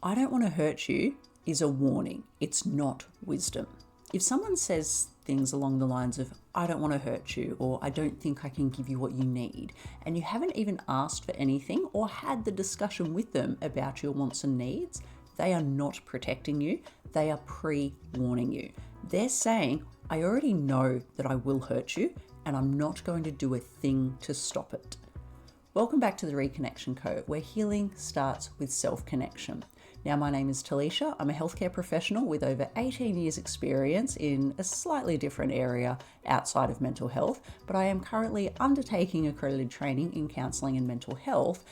I don't want to hurt you is a warning. It's not wisdom. If someone says things along the lines of, I don't want to hurt you, or I don't think I can give you what you need, and you haven't even asked for anything or had the discussion with them about your wants and needs, they are not protecting you. They are pre-warning you. They're saying, I already know that I will hurt you, and I'm not going to do a thing to stop it. Welcome back to the Reconnection Co, where healing starts with self-connection. Now, my name is Talisha. I'm a healthcare professional with over 18 years experience in a slightly different area outside of mental health, but I am currently undertaking accredited training in counselling and mental health.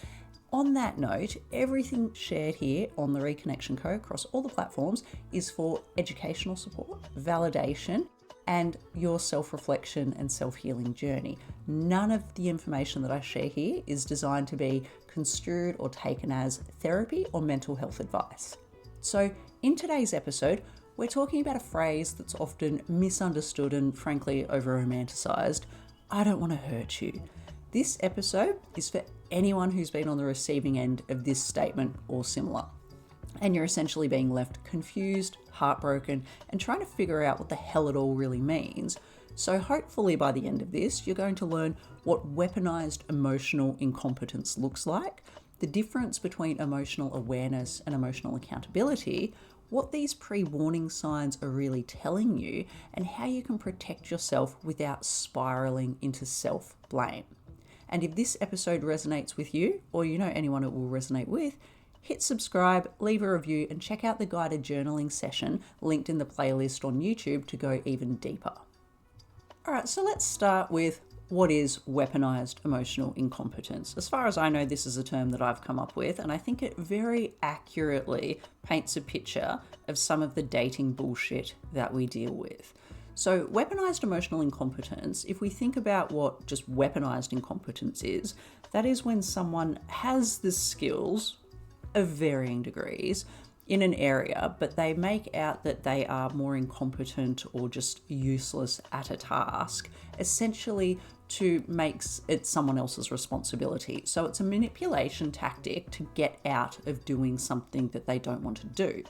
On that note, everything shared here on the Reconnection Co across all the platforms is for educational support, validation, and your self-reflection and self-healing journey. None of the information that I share here is designed to be construed or taken as therapy or mental health advice. So in today's episode, we're talking about a phrase that's often misunderstood and frankly over-romanticized. I don't want to hurt you. This episode is for anyone who's been on the receiving end of this statement or similar, and you're essentially being left confused, heartbroken, and trying to figure out what the hell it all really means. So hopefully by the end of this, you're going to learn what weaponized emotional incompetence looks like, the difference between emotional awareness and emotional accountability, what these pre-warning signs are really telling you, and how you can protect yourself without spiraling into self-blame. And if this episode resonates with you, or you know anyone it will resonate with, hit subscribe, leave a review, and check out the guided journaling session linked in the playlist on YouTube to go even deeper. All right, so let's start with what is weaponized emotional incompetence. As far as I know, this is a term that I've come up with, and I think it very accurately paints a picture of some of the dating bullshit that we deal with. So weaponized emotional incompetence, if we think about what just weaponized incompetence is, that is when someone has the skills of varying degrees in an area, but they make out that they are more incompetent or just useless at a task, essentially to make it someone else's responsibility. So it's a manipulation tactic to get out of doing something that they don't want to do.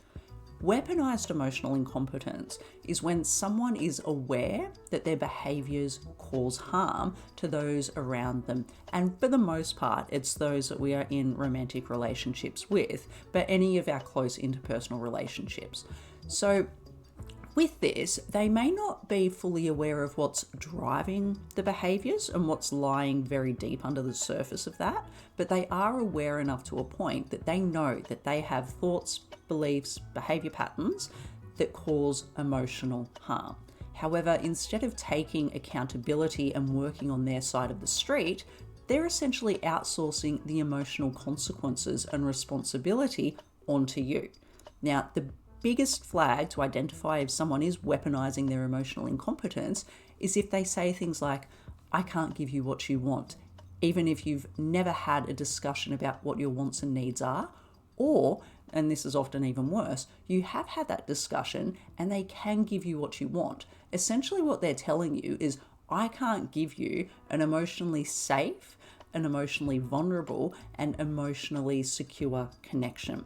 Weaponized emotional incompetence is when someone is aware that their behaviors cause harm to those around them. And for the most part, it's those that we are in romantic relationships with, but any of our close interpersonal relationships. So with this, they may not be fully aware of what's driving the behaviors and what's lying very deep under the surface of that, but they are aware enough to a point that they know that they have thoughts, beliefs, behavior patterns that cause emotional harm. However, instead of taking accountability and working on their side of the street, they're essentially outsourcing the emotional consequences and responsibility onto you. Now, the biggest flag to identify if someone is weaponizing their emotional incompetence is if they say things like, I can't give you what you want, even if you've never had a discussion about what your wants and needs are, or, and this is often even worse, you have had that discussion and they can give you what you want. Essentially what they're telling you is, I can't give you an emotionally safe, an emotionally vulnerable, and emotionally secure connection.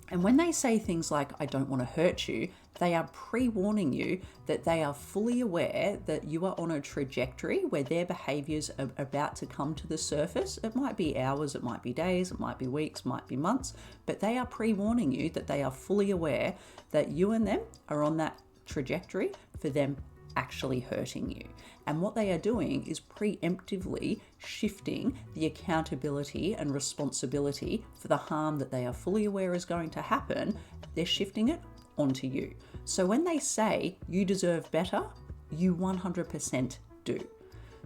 And when they say things like, I don't want to hurt you, they are pre-warning you that they are fully aware that you are on a trajectory where their behaviors are about to come to the surface. It might be hours, it might be days, it might be weeks, it might be months, but they are pre-warning you that they are fully aware that you and them are on that trajectory for them actually hurting you. And what they are doing is preemptively shifting the accountability and responsibility for the harm that they are fully aware is going to happen. They're shifting it onto you. So when they say you deserve better, you 100% do.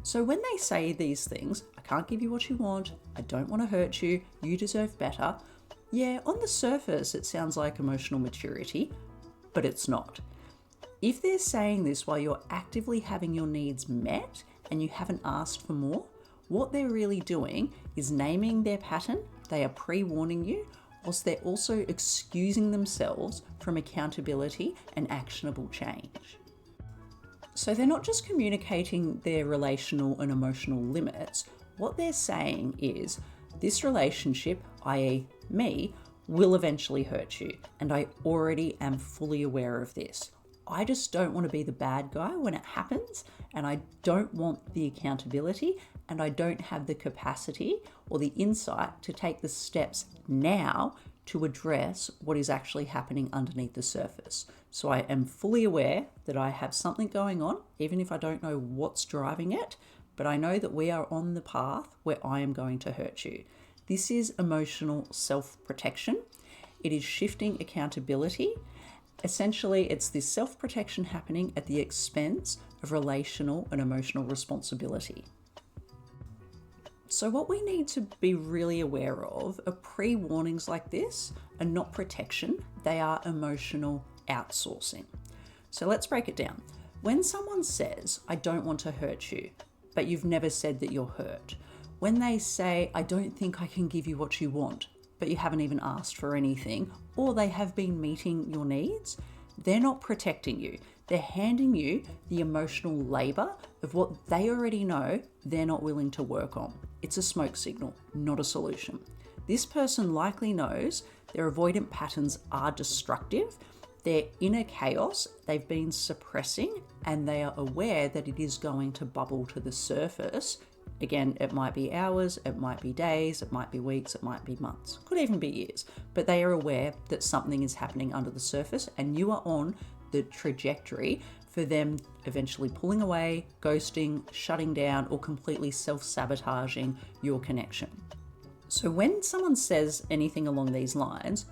So when they say these things, I can't give you what you want, I don't want to hurt you, you deserve better, yeah, on the surface it sounds like emotional maturity, but it's not. If they're saying this while you're actively having your needs met and you haven't asked for more, what they're really doing is naming their pattern. They are pre-warning you, whilst they're also excusing themselves from accountability and actionable change. So they're not just communicating their relational and emotional limits. What they're saying is, this relationship, i.e. me, will eventually hurt you. And I already am fully aware of this. I just don't want to be the bad guy when it happens, and I don't want the accountability, and I don't have the capacity or the insight to take the steps now to address what is actually happening underneath the surface. So I am fully aware that I have something going on, even if I don't know what's driving it, but I know that we are on the path where I am going to hurt you. This is emotional self-protection. It is shifting accountability. Essentially, it's this self-protection happening at the expense of relational and emotional responsibility. So what we need to be really aware of are pre-warnings like this are not protection, they are emotional outsourcing. So let's break it down. When someone says, I don't want to hurt you, but you've never said that you're hurt. When they say, I don't think I can give you what you want, but you haven't even asked for anything, or they have been meeting your needs, they're not protecting you. They're handing you the emotional labor of what they already know they're not willing to work on. It's a smoke signal, not a solution. This person likely knows their avoidant patterns are destructive, their inner chaos they've been suppressing, and they are aware that it is going to bubble to the surface. Again, it might be hours, it might be days, it might be weeks, it might be months, could even be years, but they are aware that something is happening under the surface, and you are on the trajectory for them eventually pulling away, ghosting, shutting down, or completely self-sabotaging your connection. So when someone says anything along these lines,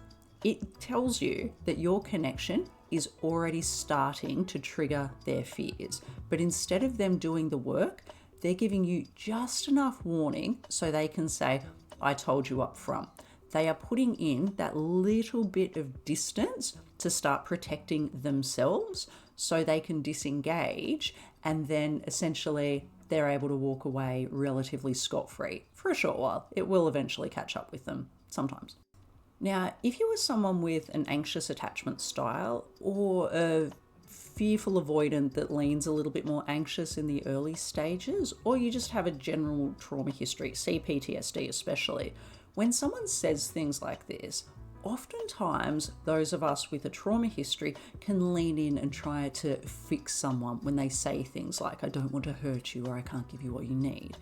it tells you that your connection is already starting to trigger their fears. But instead of them doing the work, they're giving you just enough warning so they can say, I told you up front. They are putting in that little bit of distance to start protecting themselves so they can disengage, and then essentially they're able to walk away relatively scot-free for a short while. It will eventually catch up with them sometimes. Now, if you are someone with an anxious attachment style or a fearful avoidant that leans a little bit more anxious in the early stages, or you just have a general trauma history, CPTSD especially, when someone says things like this, oftentimes those of us with a trauma history can lean in and try to fix someone when they say things like, I don't want to hurt you, or I can't give you what you need.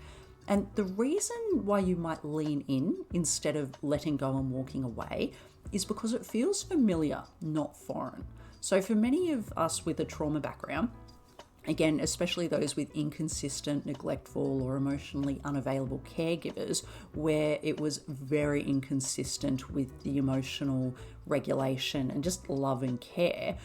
And the reason why you might lean in instead of letting go and walking away is because it feels familiar, not foreign. So for many of us with a trauma background, again, especially those with inconsistent, neglectful, or emotionally unavailable caregivers, where it was very inconsistent with the emotional regulation and just love and care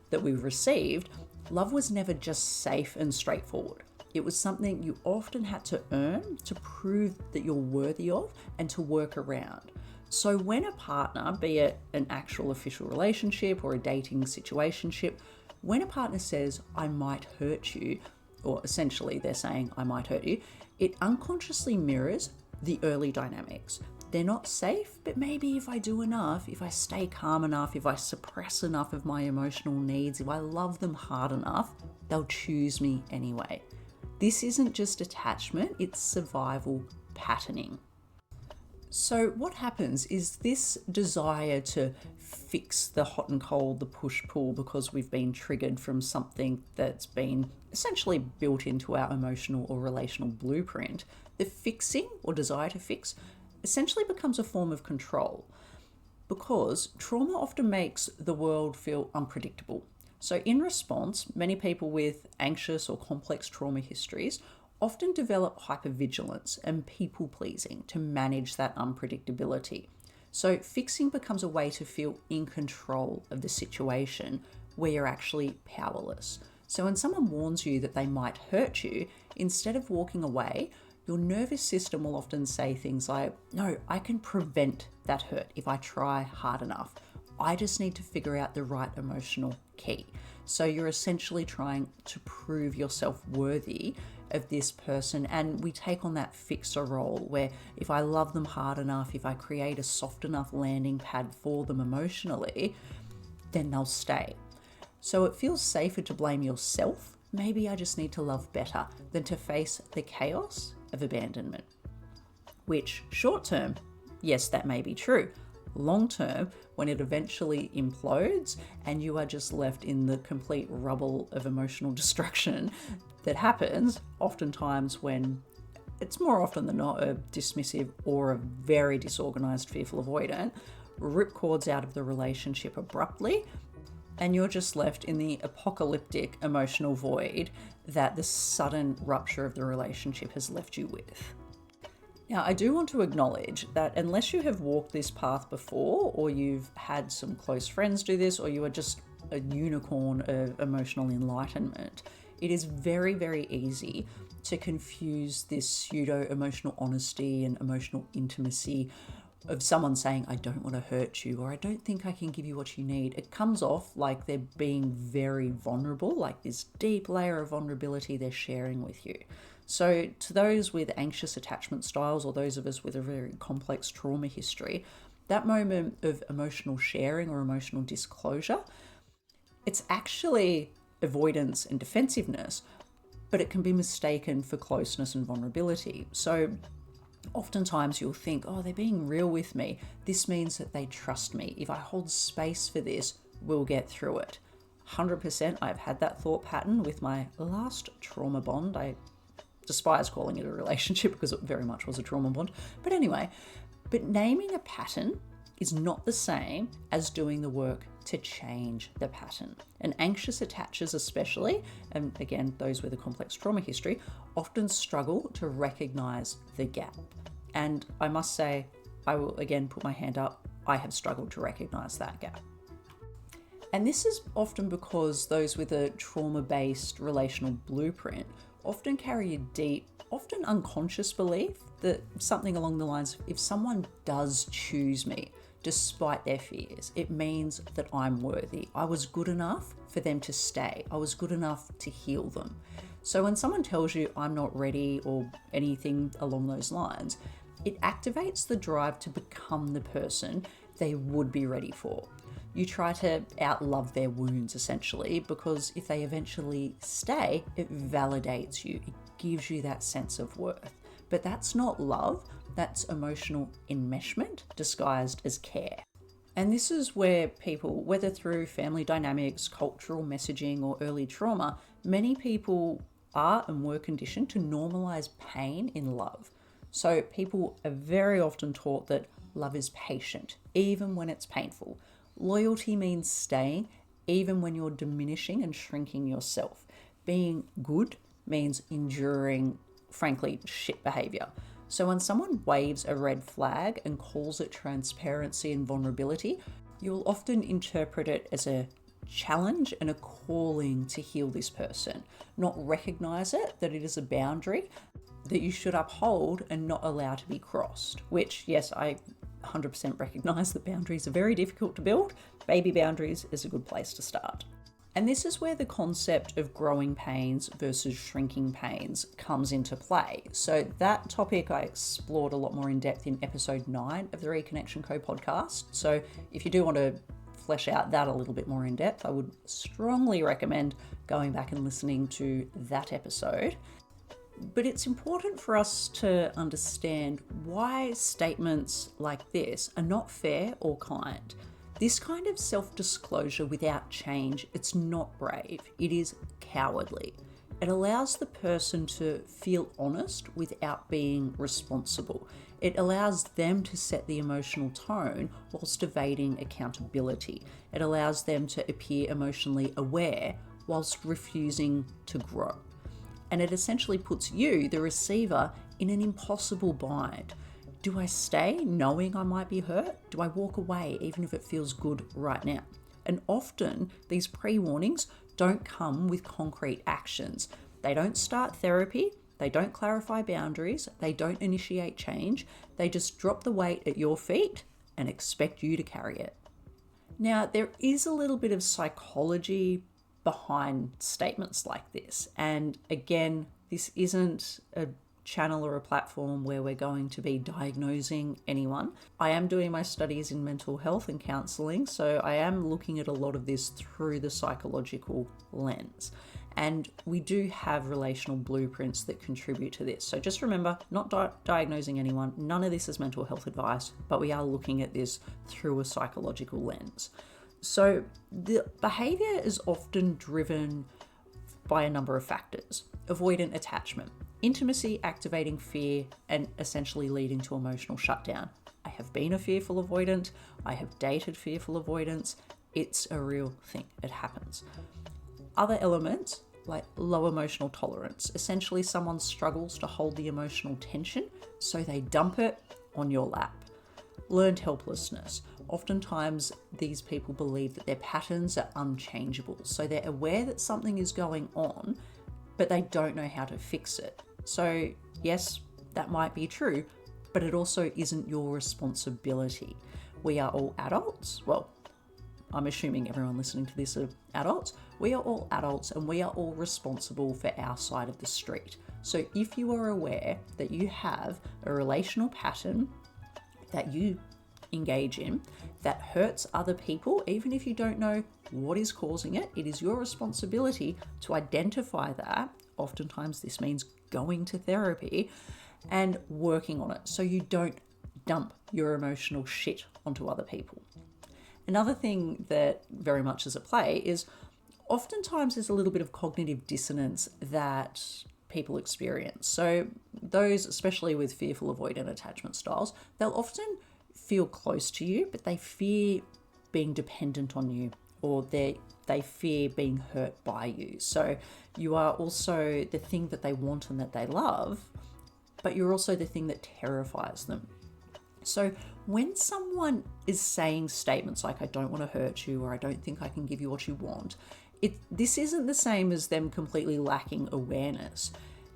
that we received, love was never just safe and straightforward. It was something you often had to earn to prove that you're worthy of and to work around. So when a partner, be it an actual official relationship or a dating situationship, when a partner says, I might hurt you, or essentially they're saying, I might hurt you, it unconsciously mirrors the early dynamics. They're not safe, but maybe if I do enough, if I stay calm enough, if I suppress enough of my emotional needs, if I love them hard enough, they'll choose me anyway. This isn't just attachment, it's survival patterning. So what happens is this desire to fix the hot and cold, the push-pull, because we've been triggered from something that's been essentially built into our emotional or relational blueprint, the fixing or desire to fix essentially becomes a form of control, because trauma often makes the world feel unpredictable. So in response, many people with anxious or complex trauma histories often develop hypervigilance and people-pleasing to manage that unpredictability. So fixing becomes a way to feel in control of the situation where you're actually powerless. So when someone warns you that they might hurt you, instead of walking away, your nervous system will often say things like, no, I can prevent that hurt if I try hard enough. I just need to figure out the right emotional key. So you're essentially trying to prove yourself worthy of this person, and we take on that fixer role where if I love them hard enough, if I create a soft enough landing pad for them emotionally, then they'll stay. So it feels safer to blame yourself. Maybe I just need to love better than to face the chaos of abandonment. Which short term, yes, that may be true. Long term, when it eventually implodes and you are just left in the complete rubble of emotional destruction that happens oftentimes when it's more often than not a dismissive or a very disorganized, fearful avoidant, rip cords out of the relationship abruptly, and you're just left in the apocalyptic emotional void that the sudden rupture of the relationship has left you with. Now, I do want to acknowledge that unless you have walked this path before, or you've had some close friends do this, or you are just a unicorn of emotional enlightenment, it is very, very easy to confuse this pseudo-emotional honesty and emotional intimacy of someone saying, I don't want to hurt you, or I don't think I can give you what you need. It comes off like they're being very vulnerable, like this deep layer of vulnerability they're sharing with you. So to those with anxious attachment styles, or those of us with a very complex trauma history, that moment of emotional sharing or emotional disclosure, it's actually avoidance and defensiveness, but it can be mistaken for closeness and vulnerability. So oftentimes you'll think, oh, they're being real with me. This means that they trust me. If I hold space for this, we'll get through it. 100% I've had that thought pattern with my last trauma bond. I despise calling it a relationship because it very much was a trauma bond. But anyway, but naming a pattern is not the same as doing the work to change the pattern. And anxious attachers especially, and again, those with a complex trauma history, often struggle to recognize the gap. And I must say, I will again put my hand up, I have struggled to recognize that gap. And this is often because those with a trauma-based relational blueprint often carry a deep, often unconscious belief that something along the lines of, if someone does choose me, despite their fears, it means that I'm worthy. I was good enough for them to stay. I was good enough to heal them. So when someone tells you I'm not ready or anything along those lines, it activates the drive to become the person they would be ready for. You try to outlove their wounds essentially, because if they eventually stay, it validates you. It gives you that sense of worth. But that's not love, that's emotional enmeshment disguised as care. And this is where people, whether through family dynamics, cultural messaging, or early trauma, many people are and were conditioned to normalize pain in love. So people are very often taught that love is patient, even when it's painful. Loyalty means staying, even when you're diminishing and shrinking yourself. Being good means enduring, frankly, shit behavior. So when someone waves a red flag and calls it transparency and vulnerability, you'll often interpret it as a challenge and a calling to heal this person, not recognize it, that it is a boundary that you should uphold and not allow to be crossed, which, yes, I 100% recognize that boundaries are very difficult to build. Baby boundaries is a good place to start. And this is where the concept of growing pains versus shrinking pains comes into play. So that topic I explored a lot more in depth in episode 9 of the Reconnection Co podcast. So if you do want to flesh out that a little bit more in depth, I would strongly recommend going back and listening to that episode. But it's important for us to understand why statements like this are not fair or kind. This kind of self-disclosure without change, it's not brave, it is cowardly. It allows the person to feel honest without being responsible. It allows them to set the emotional tone whilst evading accountability. It allows them to appear emotionally aware whilst refusing to grow. And it essentially puts you, the receiver, in an impossible bind. Do I stay knowing I might be hurt? Do I walk away even if it feels good right now? And often these pre-warnings don't come with concrete actions. They don't start therapy, they don't clarify boundaries, they don't initiate change, they just drop the weight at your feet and expect you to carry it. Now, there is a little bit of psychology behind statements like this. And again, this isn't a channel or a platform where we're going to be diagnosing anyone. I am doing my studies in mental health and counselling, so I am looking at a lot of this through the psychological lens. And we do have relational blueprints that contribute to this. So just remember, not diagnosing anyone, none of this is mental health advice, but we are looking at this through a psychological lens. So the behavior is often driven by a number of factors. Avoidant attachment, intimacy activating fear and essentially leading to emotional shutdown. I have been a fearful avoidant. I have dated fearful avoidance. It's a real thing. It happens. Other elements like low emotional tolerance. Essentially, someone struggles to hold the emotional tension, so they dump it on your lap. Learned helplessness. Oftentimes, these people believe that their patterns are unchangeable. So they're aware that something is going on, but they don't know how to fix it. So yes, that might be true, but it also isn't your responsibility. We are all adults. Well, I'm assuming everyone listening to this are adults. We are all adults and we are all responsible for our side of the street. So if you are aware that you have a relational pattern that you engage in that hurts other people, even if you don't know what is causing it, it is your responsibility to identify that. Oftentimes this means going to therapy and working on it so you don't dump your emotional shit onto other people. Another thing that very much is at play is oftentimes there's a little bit of cognitive dissonance that people experience. So those, especially with fearful avoidant attachment styles, they'll often feel close to you, but they fear being dependent on you, or they fear being hurt by you. So you are also the thing that they want and that they love, but you're also the thing that terrifies them. So when someone is saying statements like, I don't want to hurt you, or I don't think I can give you what you want, this isn't the same as them completely lacking awareness.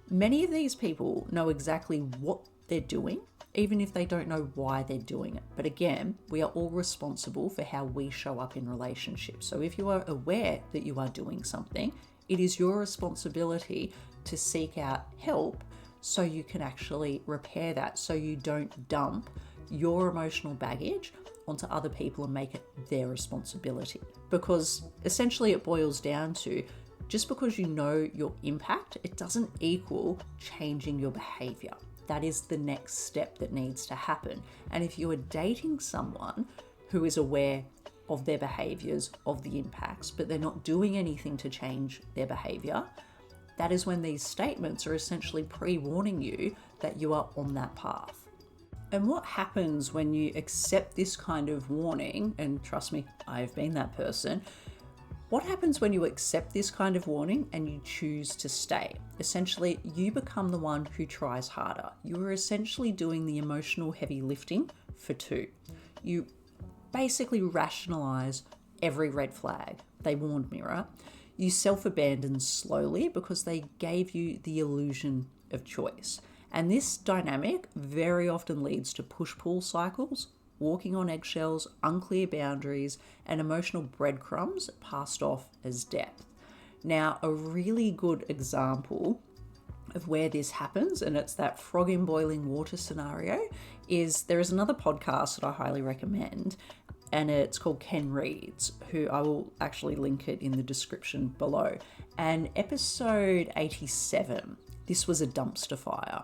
Many of these people know exactly what they're doing, even if they don't know why they're doing it. But again, we are all responsible for how we show up in relationships. So if you are aware that you are doing something, it is your responsibility to seek out help so you can actually repair that, so you don't dump your emotional baggage onto other people and make it their responsibility. Because essentially it boils down to, just because you know your impact, it doesn't equal changing your behavior. That is the next step that needs to happen. And if you are dating someone who is aware of their behaviors, of the impacts, but they're not doing anything to change their behavior, that is when these statements are essentially pre-warning you that you are on that path. And what happens when you accept this kind of warning, and trust me, I've been that person, what happens when you accept this kind of warning and you choose to stay? Essentially, you become the one who tries harder. You are essentially doing the emotional heavy lifting for two. You basically rationalize every red flag. They warned me, right? You self-abandon slowly because they gave you the illusion of choice. And this dynamic very often leads to push-pull cycles, walking on eggshells, unclear boundaries, and emotional breadcrumbs passed off as depth. Now, a really good example of where this happens, and it's that frog in boiling water scenario, is there is another podcast that I highly recommend, and it's called Ken Reads, who I will actually link it in the description below. And episode 87, this was a dumpster fire.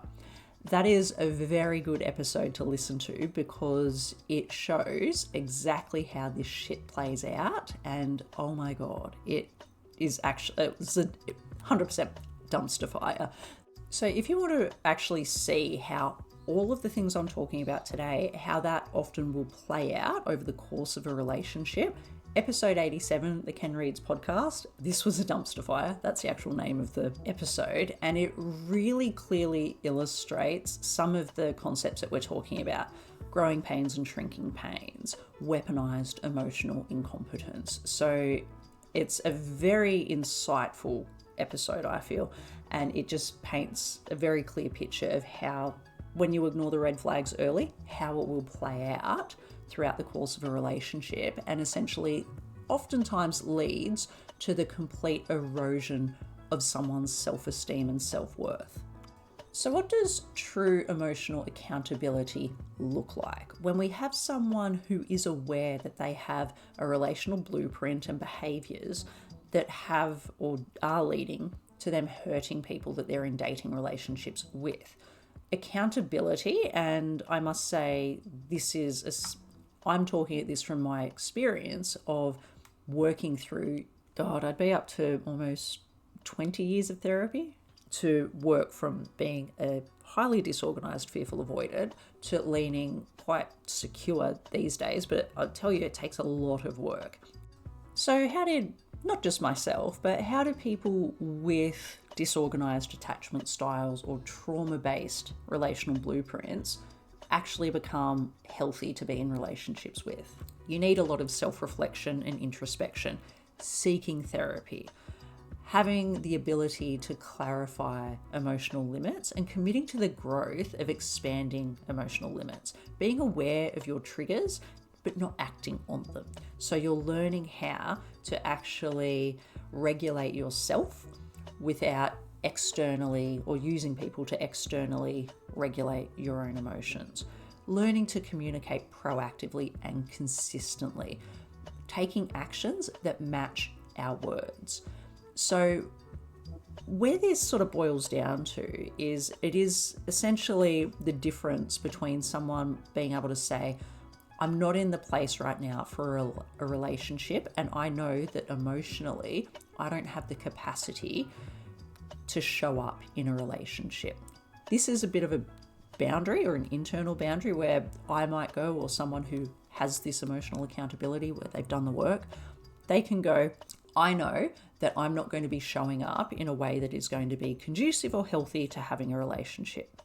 That is a very good episode to listen to because it shows exactly how this shit plays out. And oh my God, it was a 100% dumpster fire. So if you want to actually see how all of the things I'm talking about today, how that often will play out over the course of a relationship, episode 87, the Ken Reads podcast, this was a dumpster fire. That's the actual name of the episode. And it really clearly illustrates some of the concepts that we're talking about. Growing pains and shrinking pains, weaponized emotional incompetence. So it's a very insightful episode, I feel. And it just paints a very clear picture of how, when you ignore the red flags early, how it will play out throughout the course of a relationship, and essentially oftentimes leads to the complete erosion of someone's self-esteem and self-worth. So what does true emotional accountability look like? When we have someone who is aware that they have a relational blueprint and behaviors that have or are leading to them hurting people that they're in dating relationships with. Accountability, and I must say I'm talking at this from my experience of working through, I'd be up to almost 20 years of therapy to work from being a highly disorganized, fearful avoidant to leaning quite secure these days. But I'll tell you, it takes a lot of work. So how did, not just myself, but how do people with disorganized attachment styles or trauma-based relational blueprints actually become healthy to be in relationships with? You need a lot of self-reflection and introspection, seeking therapy, having the ability to clarify emotional limits and committing to the growth of expanding emotional limits, being aware of your triggers but not acting on them. So you're learning how to actually regulate yourself without externally or using people to externally regulate your own emotions. Learning to communicate proactively and consistently, taking actions that match our words. So where this sort of boils down to is it is essentially the difference between someone being able to say, I'm not in the place right now for a relationship, and I know that emotionally I don't have the capacity to show up in a relationship. This is a bit of a boundary or an internal boundary where I might go, or someone who has this emotional accountability where they've done the work, they can go, I know that I'm not going to be showing up in a way that is going to be conducive or healthy to having a relationship.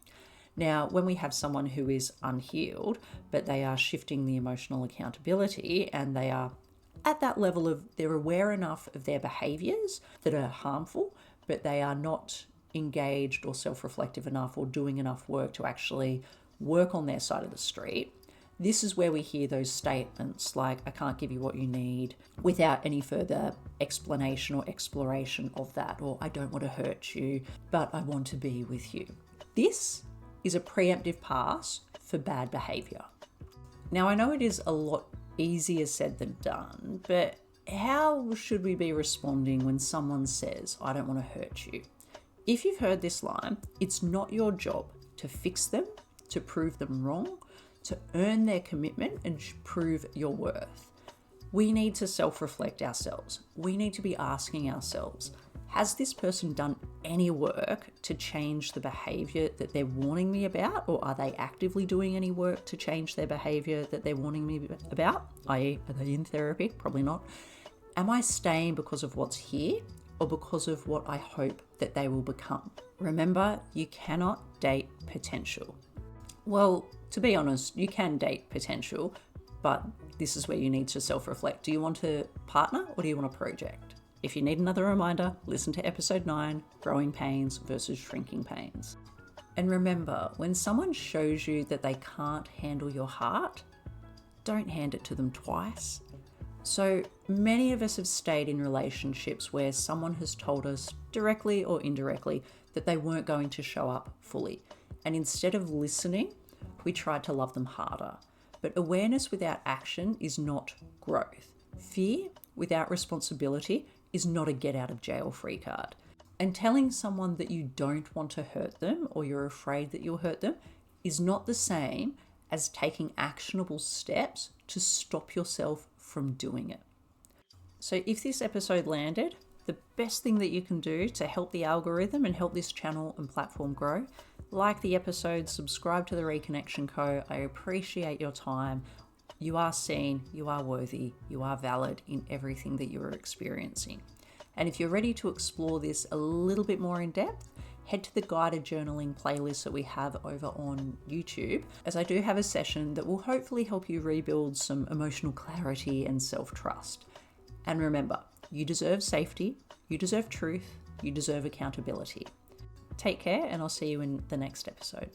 Now, when we have someone who is unhealed, but they are shifting the emotional accountability and they are at that level of, they're aware enough of their behaviors that are harmful, but they are not engaged or self-reflective enough or doing enough work to actually work on their side of the street. This is where we hear those statements like, I can't give you what you need, without any further explanation or exploration of that, or I don't want to hurt you, but I want to be with you. This is a preemptive pass for bad behavior. Now, I know it is a lot easier said than done, but how should we be responding when someone says, I don't want to hurt you? If you've heard this line, it's not your job to fix them, to prove them wrong, to earn their commitment and prove your worth. We need to self-reflect ourselves. We need to be asking ourselves, has this person done any work to change the behavior that they're warning me about? Or are they actively doing any work to change their behavior that they're warning me about? i.e., are they in therapy? Probably not. Am I staying because of what's here or because of what I hope that they will become? Remember, you cannot date potential. Well, to be honest, you can date potential, but this is where you need to self-reflect. Do you want a partner or do you want a project? If you need another reminder, listen to episode 9, Growing Pains versus Shrinking Pains. And remember, when someone shows you that they can't handle your heart, don't hand it to them twice. So many of us have stayed in relationships where someone has told us directly or indirectly that they weren't going to show up fully. And instead of listening, we tried to love them harder. But awareness without action is not growth. Fear without responsibility is not a get out of jail free card. And telling someone that you don't want to hurt them or you're afraid that you'll hurt them is not the same as taking actionable steps to stop yourself from doing it. So if this episode landed, the best thing that you can do to help the algorithm and help this channel and platform grow, like the episode, subscribe to the Reconnection Co. I appreciate your time. You are seen, you are worthy, you are valid in everything that you are experiencing. And if you're ready to explore this a little bit more in depth, head to the guided journaling playlist that we have over on YouTube, as I do have a session that will hopefully help you rebuild some emotional clarity and self-trust. And remember, you deserve safety, you deserve truth, you deserve accountability. Take care, and I'll see you in the next episode.